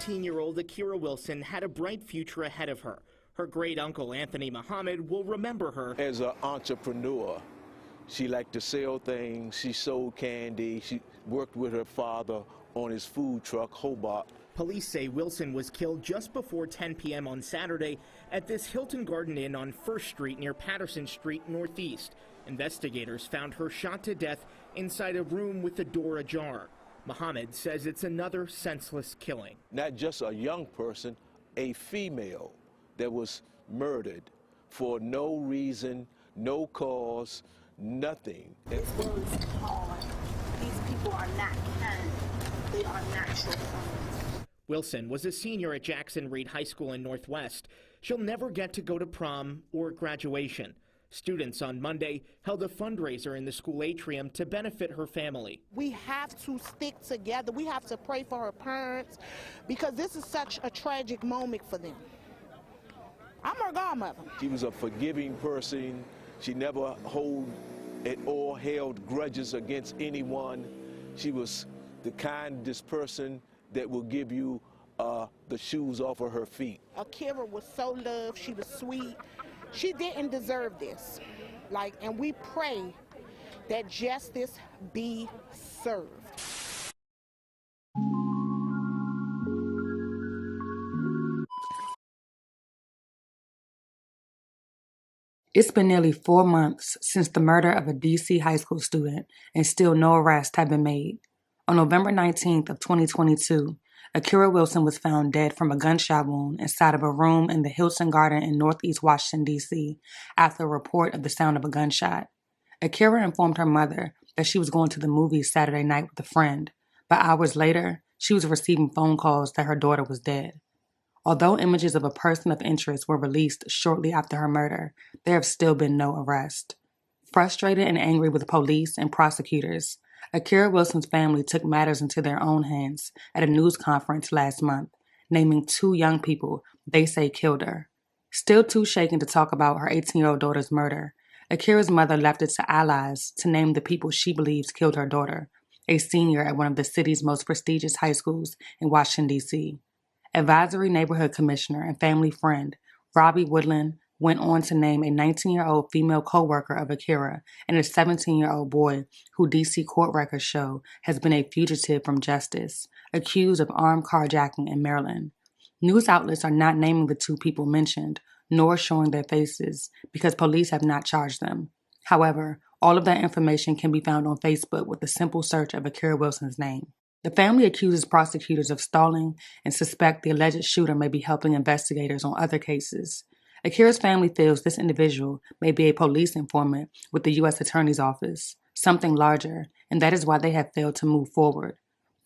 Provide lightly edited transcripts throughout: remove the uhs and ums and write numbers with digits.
18-year-old Akira Wilson had a bright future ahead of her. Her great-uncle, Anthony Muhammad, will remember her as an entrepreneur. She liked to sell things. She sold candy. She worked with her father on his food truck, Hobart. Police say Wilson was killed just before 10 p.m. on Saturday at this Hilton Garden Inn on 1st Street near Patterson Street Northeast. Investigators found her shot to death inside a room with the door ajar. Muhammad says it's another senseless killing. Not just a young person, a female that was murdered for no reason, no cause, nothing. This world is hard. These people are not kind. They are natural criminals. Wilson was a senior at Jackson Reed High School in Northwest. She'll never get to go to prom or graduation. Students on Monday held a fundraiser in the school atrium to benefit her family. We have to stick together. We have to pray for her parents because this is such a tragic moment for them. I'm her godmother. She was a forgiving person. She never held grudges against anyone. She was the kindest person that will give you the shoes off of her feet. Akira was so loved. She was sweet. She didn't deserve this. And we pray that justice be served. It's been nearly 4 months since the murder of a D.C. high school student, and still no arrests have been made. On November 19th of 2022, Akira Wilson was found dead from a gunshot wound inside of a room in the Hilton Garden in Northeast Washington, D.C., after a report of the sound of a gunshot. Akira informed her mother that she was going to the movies Saturday night with a friend, but hours later, she was receiving phone calls that her daughter was dead. Although images of a person of interest were released shortly after her murder, there have still been no arrest. Frustrated and angry with police and prosecutors, Akira Wilson's family took matters into their own hands at a news conference last month, naming 2 young people they say killed her. Still too shaken to talk about her 18-year-old daughter's murder, Akira's mother left it to allies to name the people she believes killed her daughter, a senior at one of the city's most prestigious high schools in Washington, D.C. Advisory Neighborhood Commissioner and family friend Robbie Woodland went on to name a 19-year-old female co-worker of Akira and a 17-year-old boy who D.C. court records show has been a fugitive from justice, accused of armed carjacking in Maryland. News outlets are not naming the 2 people mentioned, nor showing their faces, because police have not charged them. However, all of that information can be found on Facebook with a simple search of Akira Wilson's name. The family accuses prosecutors of stalling and suspect the alleged shooter may be helping investigators on other cases. Akira's family feels this individual may be a police informant with the U.S. Attorney's Office, something larger, and that is why they have failed to move forward.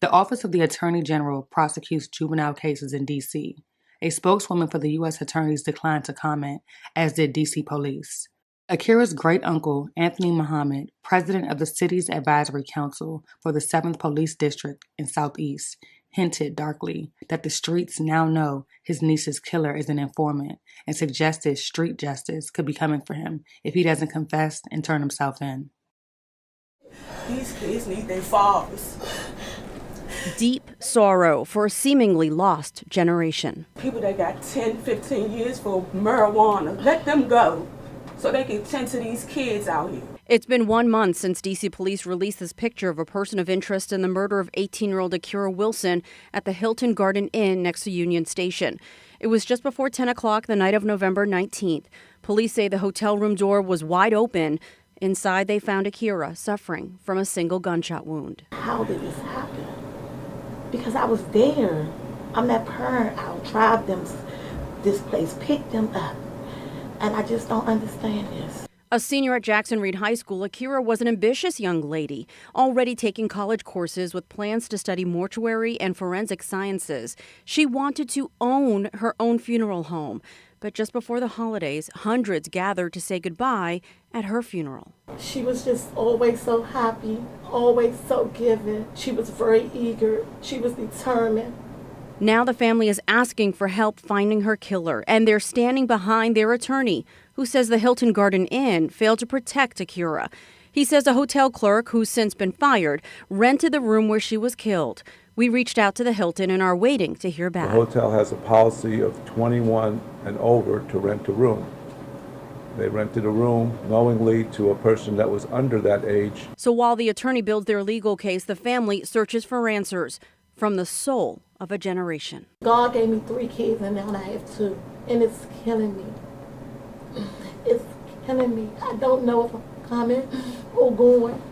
The Office of the Attorney General prosecutes juvenile cases in D.C. A spokeswoman for the U.S. Attorneys declined to comment, as did D.C. Police. Akira's great-uncle, Anthony Muhammad, president of the city's advisory council for the 7th Police District in Southeast, hinted darkly that the streets now know his niece's killer is an informant and suggested street justice could be coming for him if he doesn't confess and turn himself in. These kids need their fathers. Deep sorrow for a seemingly lost generation. People that got 10, 15 years for marijuana, let them go so they can tend to these kids out here. It's been 1 month since D.C. police released this picture of a person of interest in the murder of 18-year-old Akira Wilson at the Hilton Garden Inn next to Union Station. It was just before 10 o'clock the night of November 19th. Police say the hotel room door was wide open. Inside, they found Akira suffering from a single gunshot wound. How did this happen? Because I was there. I'm that parent. I'll drive them this place, pick them up. And I just don't understand this. A senior at Jackson Reed High School, Akira was an ambitious young lady, already taking college courses with plans to study mortuary and forensic sciences. She wanted to own her own funeral home. But just before the holidays, hundreds gathered to say goodbye at her funeral. She was just always so happy, always so giving. She was very eager. She was determined. Now the family is asking for help finding her killer, and they're standing behind their attorney, who says the Hilton Garden Inn failed to protect Akira. He says a hotel clerk, who's since been fired, rented the room where she was killed. We reached out to the Hilton and are waiting to hear back. The hotel has a policy of 21 and over to rent a room. They rented a room knowingly to a person that was under that age. So while the attorney builds their legal case, the family searches for answers from the soul of a generation. God gave me 3 kids and now I have 2, and it's killing me. It's killing me. I don't know if I'm coming or going.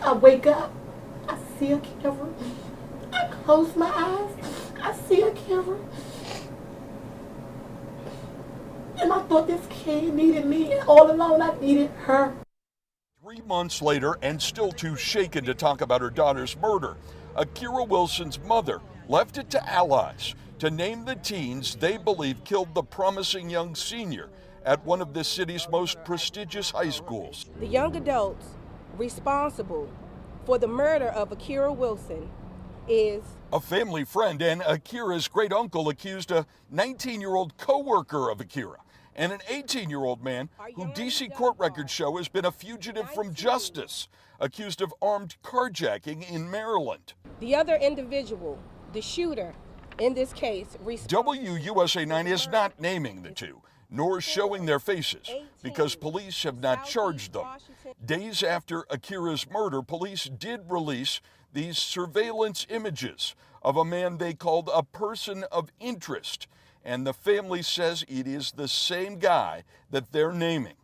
I wake up, I see a camera. I close my eyes, I see a camera. And I thought this kid needed me, and all along I needed her. 3 months later, and still too shaken to talk about her daughter's murder, Akira Wilson's mother left it to allies to name the teens they believe killed the promising young senior at one of the city's most prestigious high schools. The young adults responsible for the murder of Akira Wilson is a family friend and Akira's great uncle accused a 19-year-old co-worker of Akira and an 18-year-old man who DC court records show has been a fugitive from justice, accused of armed carjacking in Maryland. The other individual, the shooter in this case, WUSA 9 is not naming the two, nor showing their faces, because police have not charged them. Days after Akira's murder, police did release these surveillance images of a man they called a person of interest, and the family says it is the same guy that they're naming.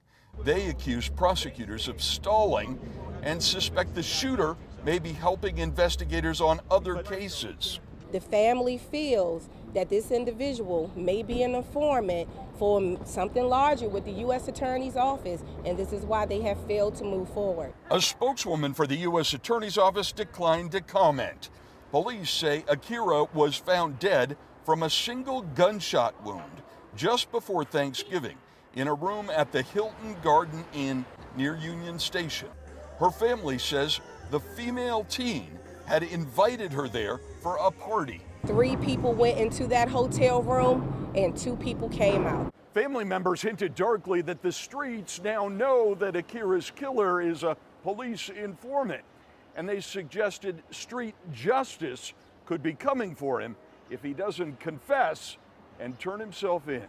They accuse prosecutors of stalling and suspect the shooter may be helping investigators on other cases. The family feels that this individual may be an informant for something larger with the U.S. Attorney's Office, and this is why they have failed to move forward. A spokeswoman for the U.S. Attorney's Office declined to comment. Police say Akira was found dead from a single gunshot wound just before Thanksgiving in a room at the Hilton Garden Inn near Union Station. Her family says the female teen had invited her there for a party. 3 people went into that hotel room and 2 people came out. Family members hinted darkly that the streets now know that Akira's killer is a police informant, and they suggested street justice could be coming for him if he doesn't confess and turn himself in.